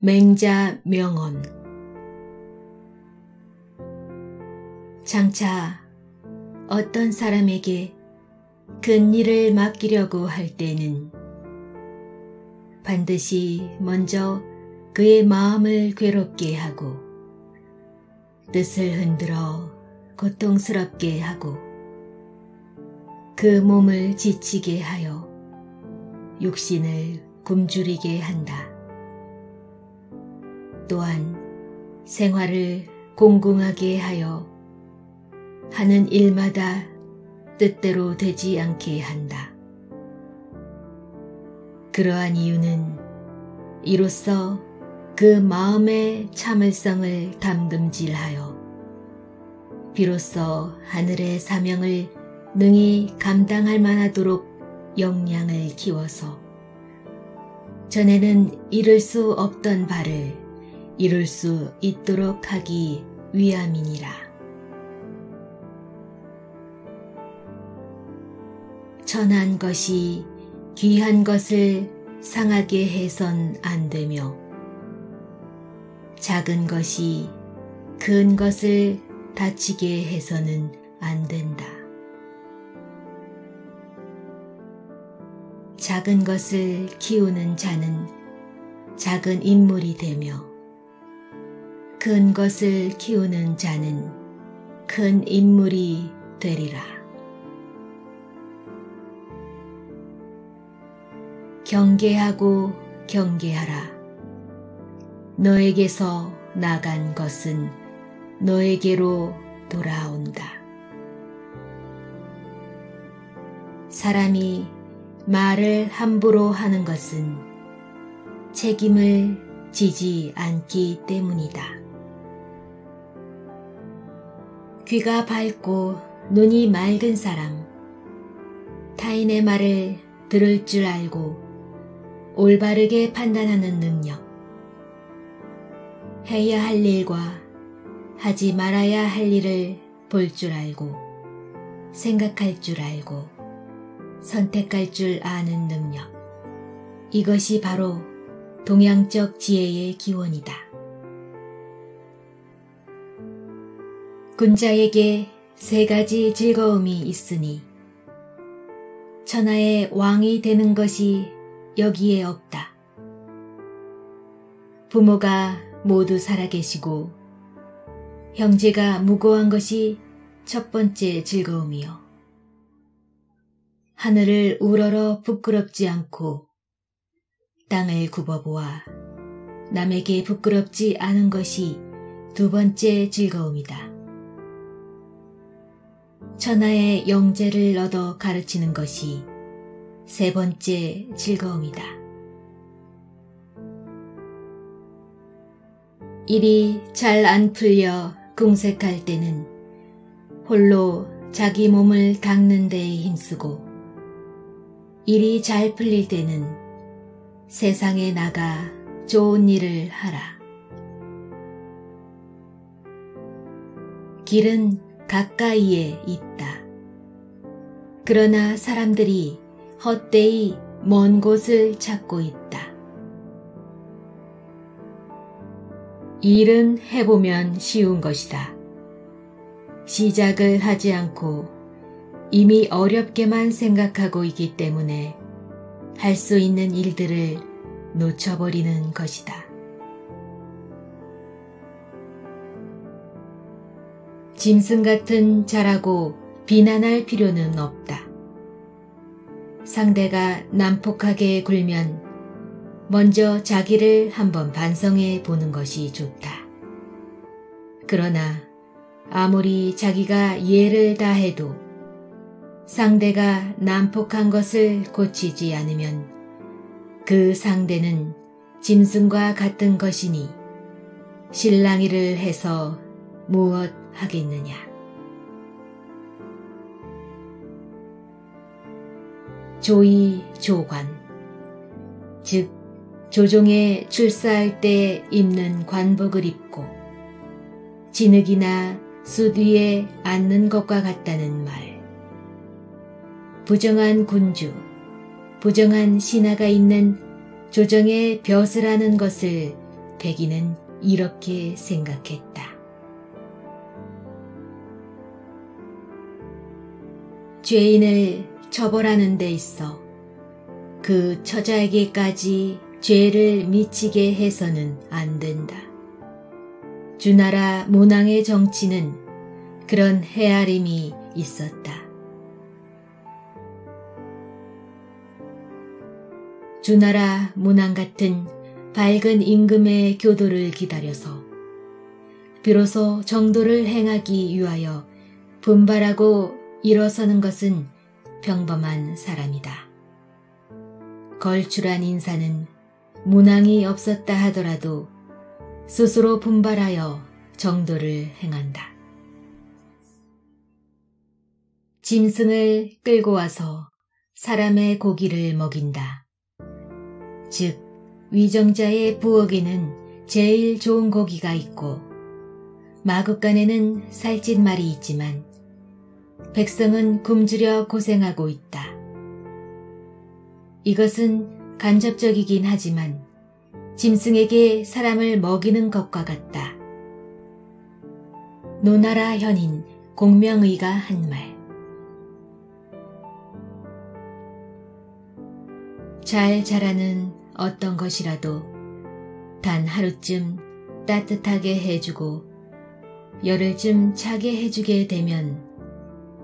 맹자 명언. 장차 어떤 사람에게 큰 일을 맡기려고 할 때는 반드시 먼저 그의 마음을 괴롭게 하고 뜻을 흔들어 고통스럽게 하고 그 몸을 지치게 하여 육신을 굶주리게 한다. 또한 생활을 공공하게 하여 하는 일마다 뜻대로 되지 않게 한다. 그러한 이유는 이로써 그 마음의 참을성을 담금질하여 비로소 하늘의 사명을 능히 감당할 만하도록 역량을 키워서 전에는 이룰 수 없던 바를 이룰 수 있도록 하기 위함이니라. 천한 것이 귀한 것을 상하게 해선 안 되며 작은 것이 큰 것을 다치게 해서는 안 된다. 작은 것을 키우는 자는 작은 인물이 되며 큰 것을 키우는 자는 큰 인물이 되리라. 경계하고 경계하라. 너에게서 나간 것은 너에게로 돌아온다. 사람이 말을 함부로 하는 것은 책임을 지지 않기 때문이다. 귀가 밝고 눈이 맑은 사람, 타인의 말을 들을 줄 알고 올바르게 판단하는 능력, 해야 할 일과 하지 말아야 할 일을 볼 줄 알고 생각할 줄 알고 선택할 줄 아는 능력, 이것이 바로 동양적 지혜의 기원이다. 군자에게 세 가지 즐거움이 있으니 천하의 왕이 되는 것이 여기에 없다. 부모가 모두 살아계시고 형제가 무고한 것이 첫 번째 즐거움이요. 하늘을 우러러 부끄럽지 않고 땅을 굽어보아 남에게 부끄럽지 않은 것이 두 번째 즐거움이다. 천하의 영재를 얻어 가르치는 것이 세 번째 즐거움이다. 일이 잘 안 풀려 궁색할 때는 홀로 자기 몸을 닦는 데에 힘쓰고 일이 잘 풀릴 때는 세상에 나가 좋은 일을 하라. 길은 가까이에 있다. 그러나 사람들이 헛되이 먼 곳을 찾고 있다. 일은 해보면 쉬운 것이다. 시작을 하지 않고 이미 어렵게만 생각하고 있기 때문에 할 수 있는 일들을 놓쳐버리는 것이다. 짐승 같은 자라고 비난할 필요는 없다. 상대가 난폭하게 굴면 먼저 자기를 한번 반성해 보는 것이 좋다. 그러나 아무리 자기가 예를 다해도 상대가 난폭한 것을 고치지 않으면 그 상대는 짐승과 같은 것이니 실랑이를 해서 무엇 하겠느냐. 조의 조관, 즉 조종에 출사할 때 입는 관복을 입고 진흙이나 숯 위에 앉는 것과 같다는 말. 부정한 군주, 부정한 신하가 있는 조정에 벼슬하는 것을 백인은 이렇게 생각했다. 죄인을 처벌하는 데 있어 그 처자에게까지 죄를 미치게 해서는 안 된다. 주나라 문왕의 정치는 그런 헤아림이 있었다. 주나라 문왕 같은 밝은 임금의 교도를 기다려서 비로소 정도를 행하기 위하여 분발하고 일어서는 것은 평범한 사람이다. 걸출한 인사는 문왕이 없었다 하더라도 스스로 분발하여 정도를 행한다. 짐승을 끌고 와서 사람의 고기를 먹인다. 즉 위정자의 부엌에는 제일 좋은 고기가 있고 마구간에는 살찐 말이 있지만 백성은 굶주려 고생하고 있다. 이것은 간접적이긴 하지만 짐승에게 사람을 먹이는 것과 같다. 노나라 현인 공명의가 한 말. 잘 자라는 어떤 것이라도 단 하루쯤 따뜻하게 해주고 열흘쯤 차게 해주게 되면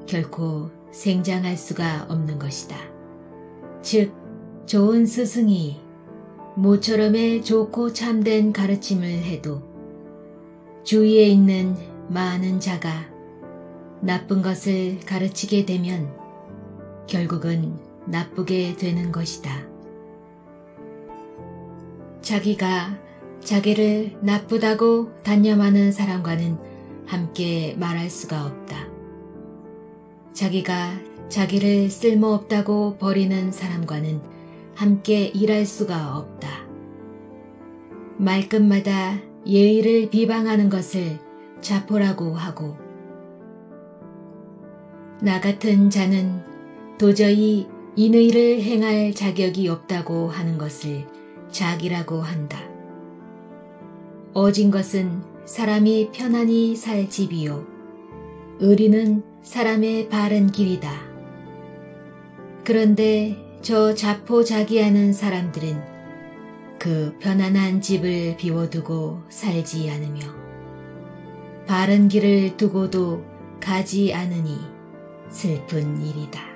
결코 생장할 수가 없는 것이다. 즉 좋은 스승이 모처럼의 좋고 참된 가르침을 해도 주위에 있는 많은 자가 나쁜 것을 가르치게 되면 결국은 나쁘게 되는 것이다. 자기가 자기를 나쁘다고 단념하는 사람과는 함께 말할 수가 없다. 자기가 자기를 쓸모없다고 버리는 사람과는 함께 일할 수가 없다. 말끝마다 예의를 비방하는 것을 자포라고 하고 나 같은 자는 도저히 인의를 행할 자격이 없다고 하는 것을 자기라고 한다. 어진 것은 사람이 편안히 살 집이요 의리는 사람의 바른 길이다. 그런데 저 자포자기하는 사람들은 그 편안한 집을 비워두고 살지 않으며 바른 길을 두고도 가지 않으니 슬픈 일이다.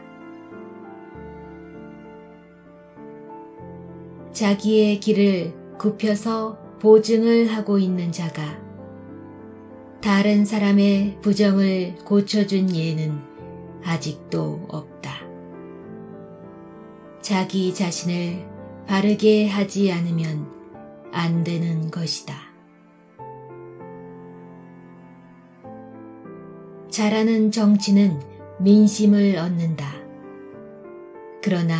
자기의 길을 굽혀서 보증을 하고 있는 자가 다른 사람의 부정을 고쳐준 예는 아직도 없다. 자기 자신을 바르게 하지 않으면 안 되는 것이다. 잘하는 정치는 민심을 얻는다. 그러나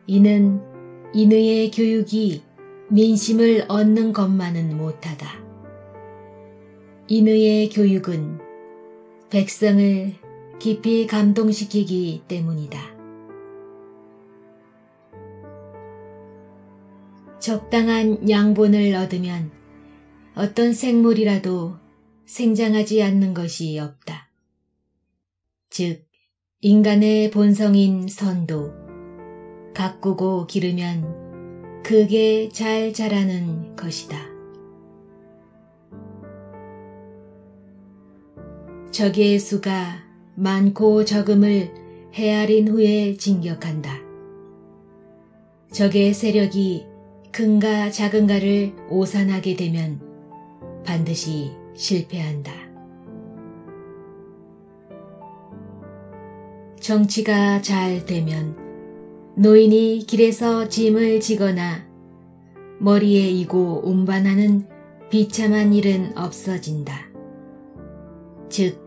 이는 인의의 교육이 민심을 얻는 것만은 못하다. 인의의 교육은 백성을 깊이 감동시키기 때문이다. 적당한 양분을 얻으면 어떤 생물이라도 생장하지 않는 것이 없다. 즉 인간의 본성인 선도 가꾸고 기르면 크게 잘 자라는 것이다. 적의 수가 많고 적음을 헤아린 후에 진격한다. 적의 세력이 큰가 작은가를 오산하게 되면 반드시 실패한다. 정치가 잘 되면 노인이 길에서 짐을 지거나 머리에 이고 운반하는 비참한 일은 없어진다. 즉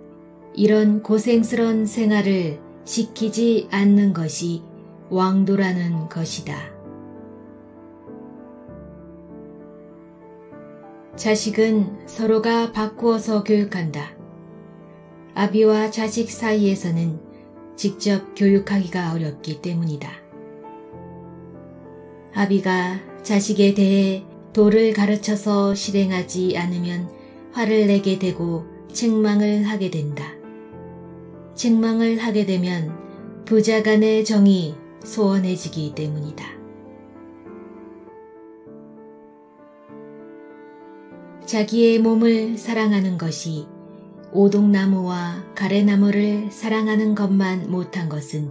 이런 고생스런 생활을 시키지 않는 것이 왕도라는 것이다. 자식은 서로가 바꾸어서 교육한다. 아비와 자식 사이에서는 직접 교육하기가 어렵기 때문이다. 아비가 자식에 대해 도를 가르쳐서 실행하지 않으면 화를 내게 되고 책망을 하게 된다. 책망을 하게 되면 부자 간의 정이 소원해지기 때문이다. 자기의 몸을 사랑하는 것이 오동나무와 가래나무를 사랑하는 것만 못한 것은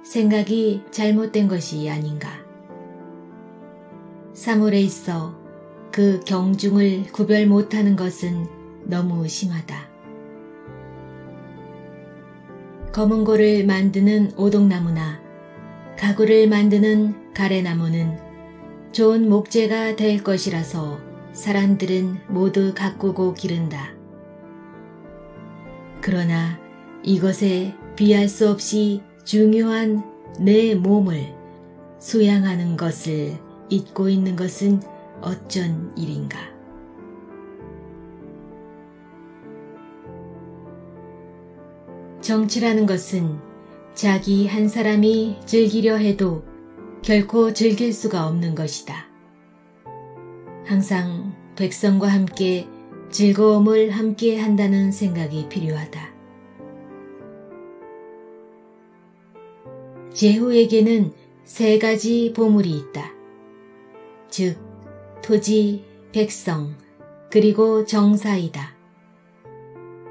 생각이 잘못된 것이 아닌가. 사물에 있어 그 경중을 구별 못하는 것은 너무 심하다. 검은고를 만드는 오동나무나 가구를 만드는 가래나무는 좋은 목재가 될 것이라서 사람들은 모두 가꾸고 기른다. 그러나 이것에 비할 수 없이 중요한 내 몸을 수양하는 것을 잊고 있는 것은 어쩐 일인가. 정치라는 것은 자기 한 사람이 즐기려 해도 결코 즐길 수가 없는 것이다. 항상 백성과 함께 즐거움을 함께 한다는 생각이 필요하다. 제후에게는 3가지 보물이 있다. 즉, 토지, 백성, 그리고 정사이다.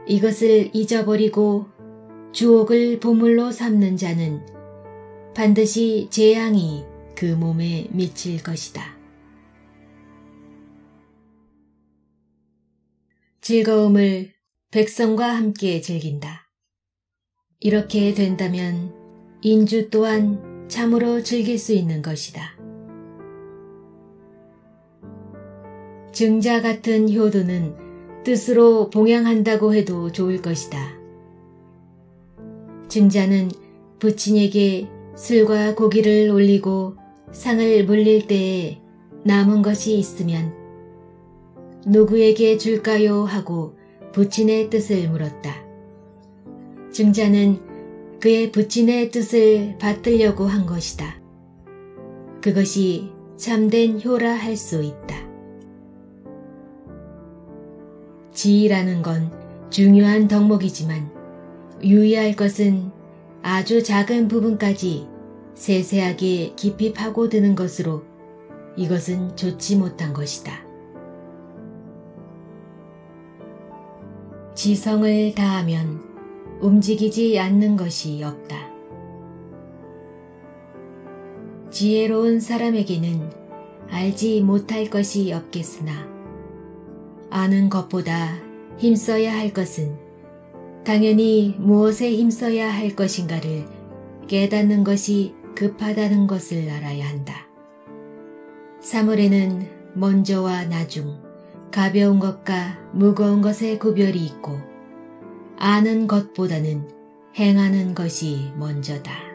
이것을 잊어버리고 주옥을 보물로 삼는 자는 반드시 재앙이 그 몸에 미칠 것이다. 즐거움을 백성과 함께 즐긴다. 이렇게 된다면 인주 또한 참으로 즐길 수 있는 것이다. 증자 같은 효도는 뜻으로 봉양한다고 해도 좋을 것이다. 증자는 부친에게 술과 고기를 올리고 상을 물릴 때에 남은 것이 있으면 누구에게 줄까요? 하고 부친의 뜻을 물었다. 증자는 그의 부친의 뜻을 받들려고 한 것이다. 그것이 참된 효라 할 수 있다. 지혜라는 건 중요한 덕목이지만 유의할 것은 아주 작은 부분까지 세세하게 깊이 파고드는 것으로 이것은 좋지 못한 것이다. 지성을 다하면 움직이지 않는 것이 없다. 지혜로운 사람에게는 알지 못할 것이 없겠으나 아는 것보다 힘써야 할 것은 당연히 무엇에 힘써야 할 것인가를 깨닫는 것이 급하다는 것을 알아야 한다. 사물에는 먼저와 나중, 가벼운 것과 무거운 것의 구별이 있고 아는 것보다는 행하는 것이 먼저다.